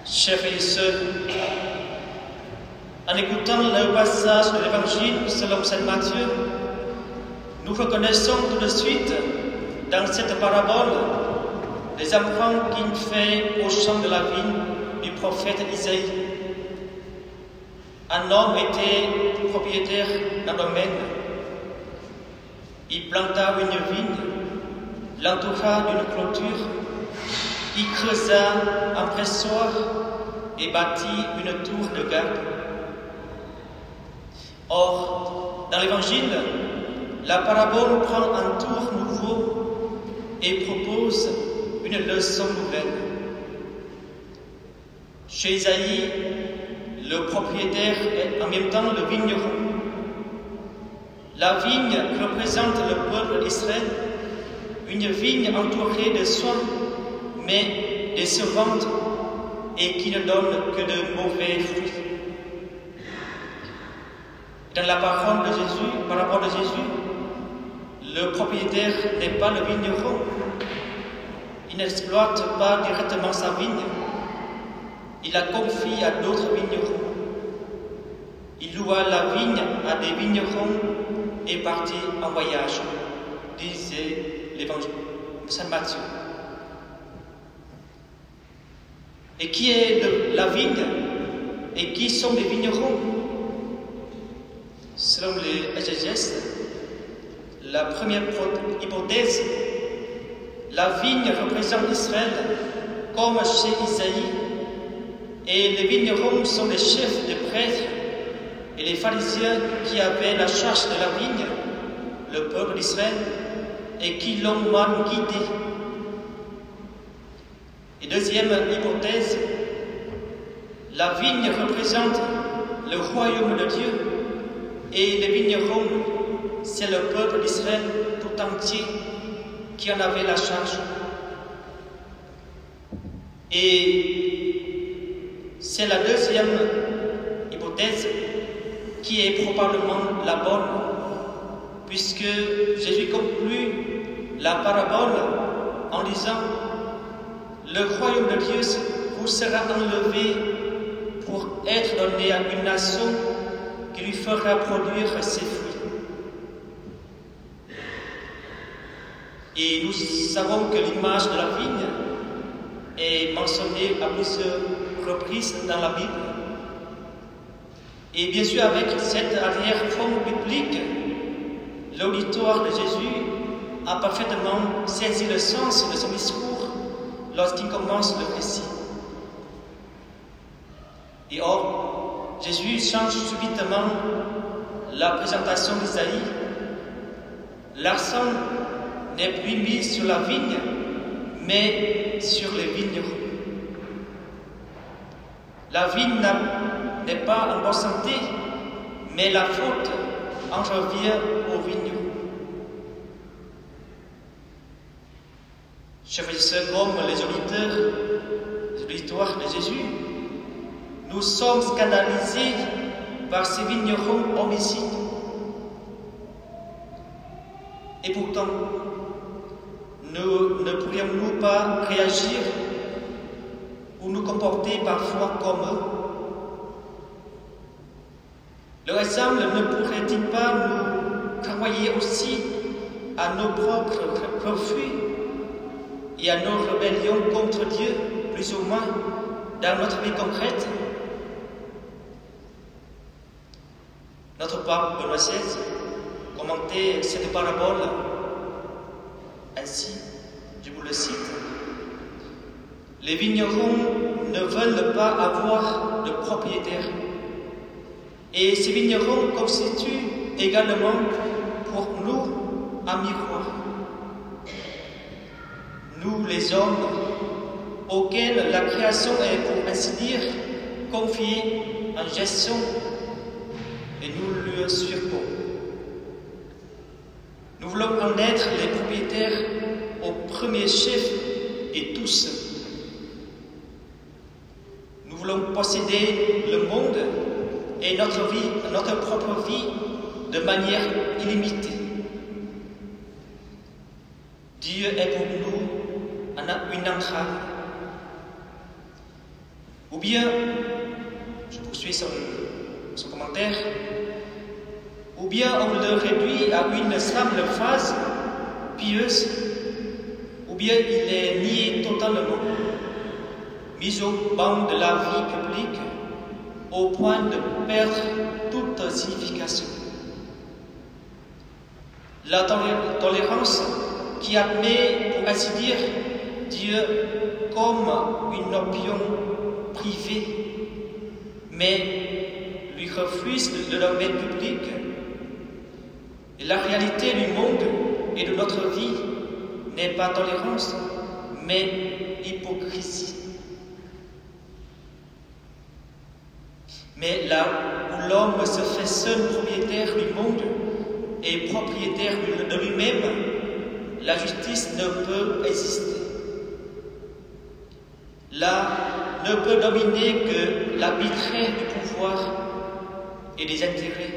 Chers frères et sœurs, en écoutant le passage de l'Évangile selon Saint Matthieu, nous reconnaissons tout de suite dans cette parabole les emprunts qu'il fait au champ de la vigne du prophète Isaïe. Un homme était propriétaire d'un domaine. Il planta une vigne, l'entoura d'une clôture, il creusa un pressoir et bâtit une tour de garde. Or, dans l'Évangile, la parabole prend un tour nouveau et propose une leçon nouvelle. Chez Isaïe, le propriétaire est en même temps le vigneron. La vigne représente le peuple d'Israël, une vigne entourée de soins, mais décevante et qui ne donne que de mauvais fruits. Dans la parabole de Jésus, le propriétaire n'est pas le vigneron. Il n'exploite pas directement sa vigne. Il la confie à d'autres vignerons. Il loua la vigne à des vignerons et partit en voyage, disait l'Évangile de Saint Matthieu. Et qui est la vigne et qui sont les vignerons? Selon les exégètes, la première hypothèse, la vigne représente Israël comme chez Isaïe, et les vignerons sont les chefs des prêtres et les pharisiens qui avaient la charge de la vigne, le peuple d'Israël, et qui l'ont mal guidé. Et deuxième hypothèse, la vigne représente le royaume de Dieu et les vignerons, c'est le peuple d'Israël tout entier qui en avait la charge. Et c'est la deuxième hypothèse qui est probablement la bonne, puisque Jésus conclut la parabole en disant: le royaume de Dieu vous sera enlevé pour être donné à une nation qui lui fera produire ses fruits. Et nous savons que l'image de la vigne est mentionnée à plusieurs reprises dans la Bible. Et bien sûr, avec cette arrière-fond biblique, l'auditoire de Jésus a parfaitement saisi le sens de son discours lorsqu'il commence le récit. Et or, Jésus change subitement la présentation d'Isaïe. L'accent n'est plus mis sur la vigne, mais sur les vignerons. La vigne n'est pas en bonne santé, mais la faute en revient aux vignerons. Chers frères et sœurs, comme les auditeurs de Jésus, nous sommes scandalisés par ces vignerons homicides. Et pourtant, ne pourrions-nous pas réagir ou nous comporter parfois comme eux? Leur exemple ne pourrait-il pas nous renvoyer aussi à nos propres refus et à nos rébellions contre Dieu, plus ou moins, dans notre vie concrète? Notre pape Benoît XVI commentait cette parabole ainsi, je vous le cite: les vignerons ne veulent pas avoir de propriétaire, et ces vignerons constituent également pour nous un miroir. Nous, les hommes, auxquels la création est, pour ainsi dire, confiée en gestion, et nous le surprenons. Nous voulons en être les propriétaires au premier chef et tous. Nous voulons posséder le monde et notre vie, notre propre vie, de manière illimitée. Dieu est pour nous une entrave. Ou bien, je poursuis son commentaire, ou bien on le réduit à une simple phrase pieuse, ou bien il est nié totalement, mis au banc de la vie publique, au point de perdre toute signification. La tolérance qui admet, pour ainsi dire, Dieu comme une opinion privée, mais lui refuse le domaine public. Et la réalité du monde et de notre vie n'est pas tolérance, mais hypocrisie. Mais là où l'homme se fait seul propriétaire du monde et propriétaire de lui-même, la justice ne peut exister. Là ne peut dominer que l'arbitraire du pouvoir et des intérêts.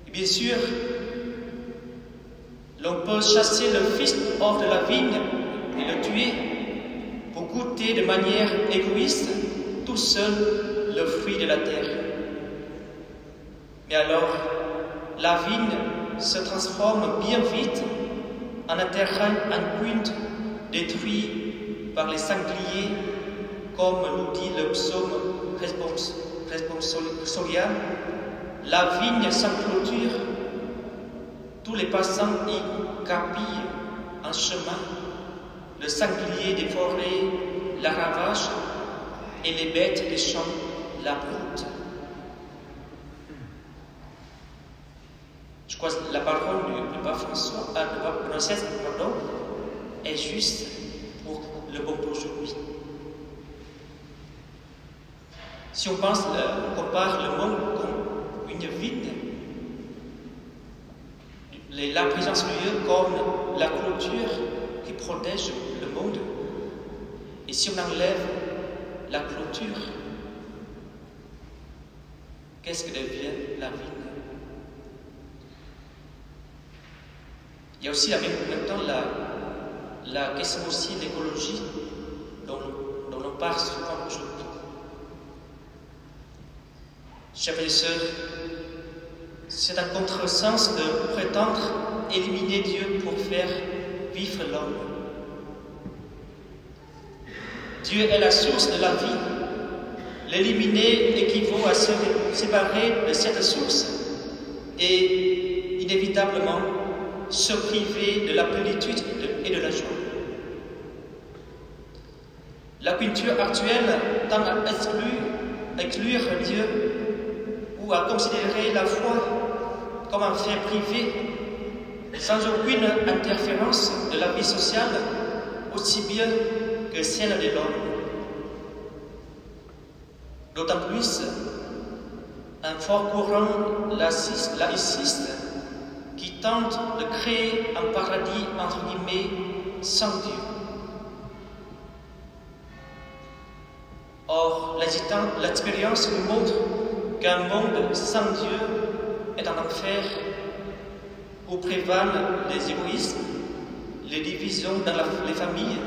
Et bien sûr, l'on peut chasser le fils hors de la vigne et le tuer pour goûter de manière égoïste tout seul le fruit de la terre. Mais alors, la vigne se transforme bien vite en un terrain inculte détruit par les sangliers, comme nous dit le psaume responsorial. La vigne sans clôture, tous les passants y capillent en chemin, le sanglier des forêts la ravage et les bêtes des champs la broutent. Je crois que la parole du pape François, du pape Benoît XVI, est juste pour le bon d'aujourd'hui. Si on compare le monde comme une vigne, la présence de Dieu comme la clôture qui protège le monde, et si on enlève la clôture, qu'est-ce que devient la vigne? Il y a aussi en même temps la question aussi de l'écologie dont on parle souvent aujourd'hui. Chers frères et sœurs, c'est un contresens de prétendre éliminer Dieu pour faire vivre l'homme. Dieu est la source de la vie. L'éliminer équivaut à se séparer de cette source et inévitablement se priver de la plénitude et de la joie. La culture actuelle tend à exclure Dieu ou à considérer la foi comme un fait privé, sans aucune interférence de la vie sociale, aussi bien que celle de l'homme. D'autant plus, un fort courant laïciste qui tente de créer un paradis entre guillemets sans Dieu. Or, l'expérience nous montre qu'un monde sans Dieu est un enfer où prévalent les égoïsmes, les divisions dans les familles,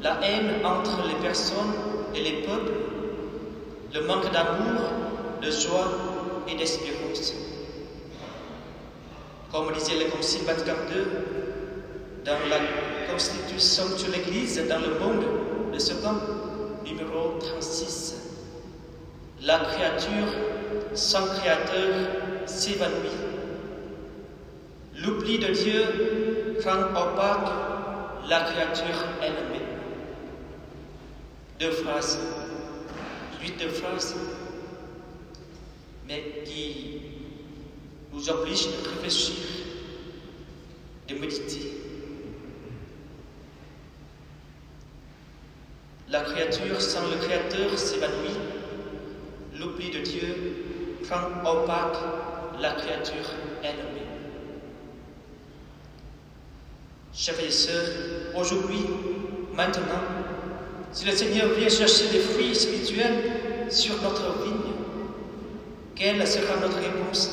la haine entre les personnes et les peuples, le manque d'amour, de joie et d'espérance. Comme disait le Concile Vatican II dans la Constitution sur l'Église dans le monde de ce temps, numéro 36, la créature sans créateur s'évanouit. L'oubli de Dieu rend opaque la créature elle-même. Deux phrases, mais qui nous obligent de réfléchir, de méditer. La créature sans le Créateur s'évanouit. L'oubli de Dieu rend opaque la créature elle-même. Chers frères et sœurs, aujourd'hui, maintenant, si le Seigneur vient chercher des fruits spirituels sur notre vigne, quelle sera notre réponse?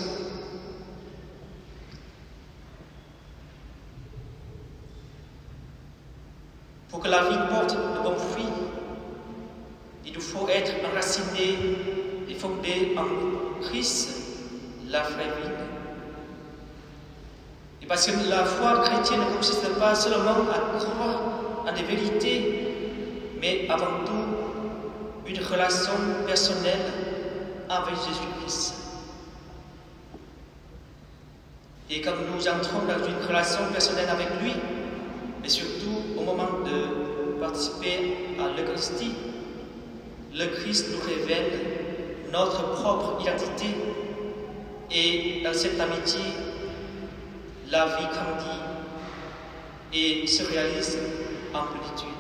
Pour que la vigne porte de bons fruits, Il nous faut être enracinés et fondés en Christ, la vraie vie. Et parce que la foi chrétienne ne consiste pas seulement à croire en des vérités, mais avant tout une relation personnelle avec Jésus-Christ. Et quand nous entrons dans une relation personnelle avec lui, mais surtout au moment de participer à l'Eucharistie, le Christ nous révèle notre propre identité et dans cette amitié, la vie grandit et se réalise en plénitude.